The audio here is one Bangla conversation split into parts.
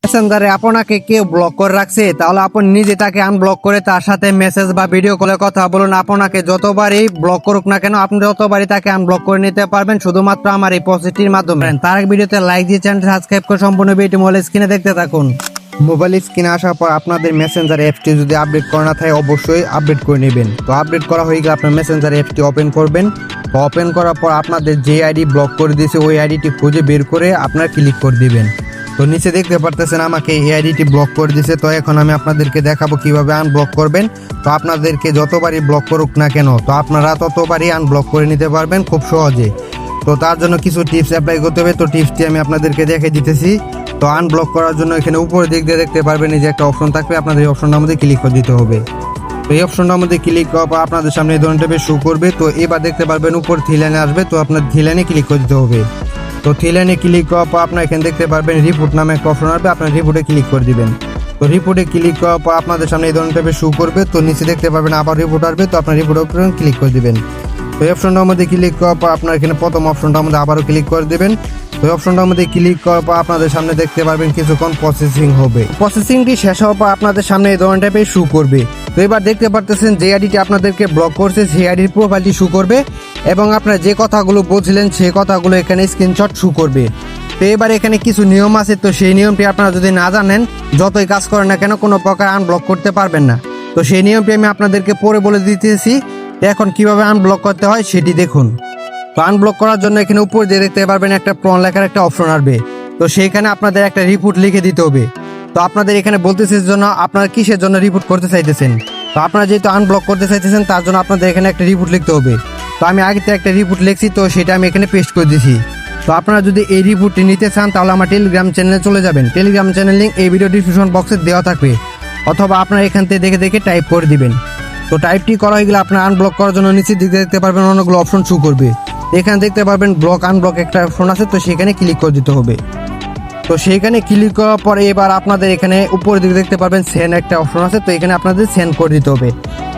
মেসেঞ্জারে আপনাকে কেউ ব্লক করে রাখছে, তাহলে আপনি নিজে তাকে আনব্লক করে তার সাথে মেসেজ বা ভিডিও কলে কথা বলুন। আপনাকে যতবারই ব্লক করুক না কেন, আপনি যতবারই তাকে আনব্লক করে নিতে পারবেন শুধুমাত্র আমার এই প্রসেসটির মাধ্যমে। তার এক ভিডিওতে লাইক দিয়ে চ্যানেল সাবস্ক্রাইব করে সম্পূর্ণ ভিডিওটি মোবাইল স্ক্রিনে দেখতে থাকুন। মোবাইল স্ক্রিনে আসার পর আপনাদের মেসেঞ্জার অ্যাপটি যদি আপডেট করা না থাকে অবশ্যই আপডেট করে নেবেন। তো আপডেট করা হয়ে গেলে আপনার মেসেঞ্জার অ্যাপটি ওপেন করবেন। তো ওপেন করার পর আপনাদের যে আইডি ব্লক করে দিয়েছে ওই আইডিটি খুঁজে বের করে আপনার ক্লিক করে দিবেন। তো নিচে দেখতে পারতেছেন আমাকে এই আইডিটি ব্লক করে দিয়েছে। তো এখন আমি আপনাদেরকে দেখাবো কিভাবে আনব্লক করবেন। তো আপনাদেরকে যতবারই ব্লক করুক না কেন, তো আপনারা ততবারই আনব্লক করে নিতে পারবেন খুব সহজে। তো তার জন্য কিছু টিপস অ্যাপ্লাই করতে হবে। তো টিপসটি আমি আপনাদেরকে দেখে দিতেছি। তো আনব্লক করার জন্য এখানে উপরের দিক দিয়ে দেখতে পারবেন এই যে একটা অপশন থাকবে, আপনাদের এই অপশনটার মধ্যে ক্লিক করে দিতে হবে। তো এই অপশনটার মধ্যে ক্লিক করার পর আপনাদের সামনে এই ধরনের টাইপের শো করবে। তো এবার দেখতে পারবেন উপর থ্রি লাইনে আসবে, তো আপনার থ্রি লাইনে ক্লিক করে দিতে হবে। তো থ্রি লাইনে ক্লিক করার পর আপনার এখানে দেখতে পারবেন রিপোর্ট নামে একটা অপশন আসবে, আপনার রিপোর্টে ক্লিক করে দিবেন। তো রিপোর্টে ক্লিক করার পর আপনাদের সামনে এই ধরনের টাইপের শো করবে। তো নিচে দেখতে পারবেন আবার রিপোর্ট আসবে, তো আপনার রিপোর্টের উপরে ক্লিক করে দিবেন। তো এই অপশনটার মধ্যে ক্লিক করার পর আপনার এখানে প্রথম অপশনটার মধ্যে আবারও ক্লিক করে দেবেন। তো এই অপশনটার মধ্যে ক্লিক করার পর আপনাদের সামনে দেখতে পারবেন কিছুক্ষণ প্রসেসিং হবে। প্রসেসিংটি শেষ হওয়ার পর আপনাদের সামনে এই ধরনের টাইপের শো করবে। তো এবার দেখতে পারতেছেন যে আইডিটি আপনাদেরকে ব্লক করছে সেই আইডির প্রোফাইলটি শো করবে এবং আপনারা যে কথাগুলো বলছিলেন সেই কথাগুলো এখানে স্ক্রিনশট শো করবে। তো এবার এখানে কিছু নিয়ম আছে, তো সেই নিয়মটি আপনারা যদি না জানেন যতই কাজ করেন না কেন কোনো প্রকার আনব্লক করতে পারবেন না। তো সেই নিয়মটি আমি আপনাদেরকে পরে বলে দিতেছি। এখন কিভাবে আনব্লক করতে হয় সেটি দেখুন। তো আনব্লক করার জন্য এখানে উপর দিয়ে দেখতে পারবেন একটা প্রন লেখার একটা অপশন আসবে। তো সেইখানে আপনাদের একটা রিপোর্ট লিখে দিতে হবে। তো আপনাদের এখানে বলতেছে জন্য আপনারা কিসের জন্য রিপোর্ট করতে চাইতেছেন। তো আপনারা যেহেতু আনব্লক করতে চাইতেছেন তার জন্য আপনাদের এখানে একটা রিপোর্ট লিখতে হবে। তো আমি আগে একটা রিপোর্ট লিখছি, তো সেটা আমি এখানে পেস্ট করে দিয়েছি। তো আপনারা যদি এই রিপোর্টটি নিতে চান তাহলে আমার টেলিগ্রাম চ্যানেলে চলে যাবেন। টেলিগ্রাম চ্যানেল লিঙ্ক এই ভিডিও ডিসক্রিপশন বক্সে দেওয়া থাকবে, অথবা আপনারা এখান থেকে দেখে দেখে টাইপ করে দিবেন। তো টাইপটি করা হয়ে গেলে আপনার আনব্লক করার জন্য নিচের দিকে দেখতে পারবেন অনেকগুলো অপশন শো করবে। এখানে দেখতে পারবেন ব্লক আনব্লক একটা অপশন আছে, তো সেখানে ক্লিক করে দিতে হবে। তো সেইখানে ক্লিক করার পরে এবার আপনাদের এখানে উপরের দিকে দেখতে পারবেন সেন্ড একটা অপশন আছে, তো এখানে আপনাদের সেন্ড করে দিতে হবে।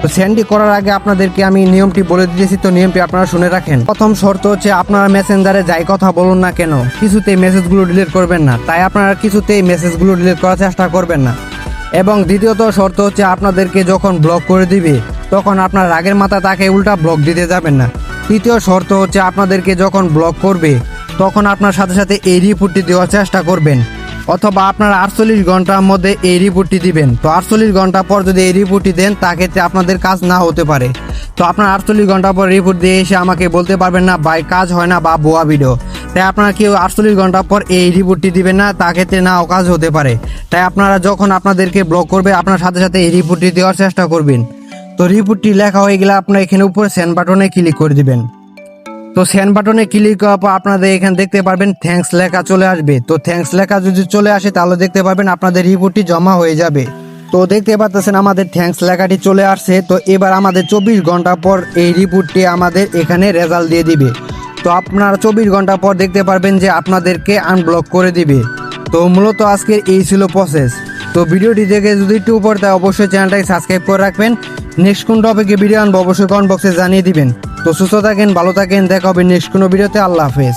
তো সেন্ডটি করার আগে আপনাদেরকে আমি নিয়মটি বলে দিয়েছি, তো নিয়মটি আপনারা শুনে রাখেন। প্রথম শর্ত হচ্ছে আপনারা মেসেঞ্জারে যাই কথা বলুন না কেন কিছুতেই মেসেজগুলো ডিলিট করবেন না, তাই আপনারা কিছুতেই মেসেজগুলো ডিলিট করার চেষ্টা করবেন না। এবং দ্বিতীয়ত শর্ত হচ্ছে আপনাদেরকে যখন ব্লক করে দিবে তখন আপনার রাগের মাথা তাকে উল্টা ব্লক দিতে যাবেন না। তৃতীয় শর্ত হচ্ছে আপনাদেরকে যখন ব্লক করবে তখন আপনার সাথে সাথে এই রিপোর্টটি দেওয়ার চেষ্টা করবেন, অথবা আপনারা 48 ঘন্টার মধ্যে এই রিপোর্টটি দিবেন। তো 48 ঘন্টা পর যদি এই রিপোর্টটি দেন তাক্ষেত্রে আপনাদের কাজ না হতে পারে। তো আপনার 48 ঘন্টা পর রিপোর্ট দিয়ে এসে আমাকে বলতে পারবেন না ভাই কাজ হয় না বা ভুয়া ভিডিও। তাই আপনারা কেউ 48 ঘন্টা পর এই রিপোর্টটি দিবেন না, তাক্ষেত্রে নাও কাজ হতে পারে। তাই আপনারা যখন আপনাদেরকে ব্লক করবে আপনার সাথে সাথে এই রিপোর্টটি দেওয়ার চেষ্টা করবেন। তো রিপোর্টটি লেখা হয়ে গেলে আপনারা এখানে উপরে সেন্ড বাটনে ক্লিক করে দিবেন। তো সেন্ড বাটনে ক্লিক করার পর আপনাদের এখানে দেখতে পারবেন থ্যাঙ্কস লেখা চলে আসবে। তো থ্যাঙ্কস লেখা যদি চলে আসে তাহলে দেখতে পারবেন আপনাদের রিপোর্টটি জমা হয়ে যাবে। তো দেখতে পাচ্ছেন আমাদের থ্যাঙ্কস লেখাটি চলে আসছে। তো এবার আমাদের 24 ঘন্টা পর এই রিপোর্টটি আমাদের এখানে রেজাল্ট দিয়ে দিবে। তো আপনারা 24 ঘন্টা পর দেখতে পারবেন যে আপনাদেরকে আনব্লক করে দিবে। তো মূলত আজকের এই ছিল প্রসেস। তো ভিডিওটি দেখে যদি একটু উপর তাই অবশ্যই চ্যানেলটাকে সাবস্ক্রাইব করে রাখবেন। নেক্সট কোন টপিকে ভিডিও আনবো অবশ্যই কমেন্ট বক্সে জানিয়ে দিবেন। তো সুস্থ থাকেন, ভালো থাকেন, দেখা হবে নেক্সট কোনো ভিডিওতে। আল্লাহ হাফেজ।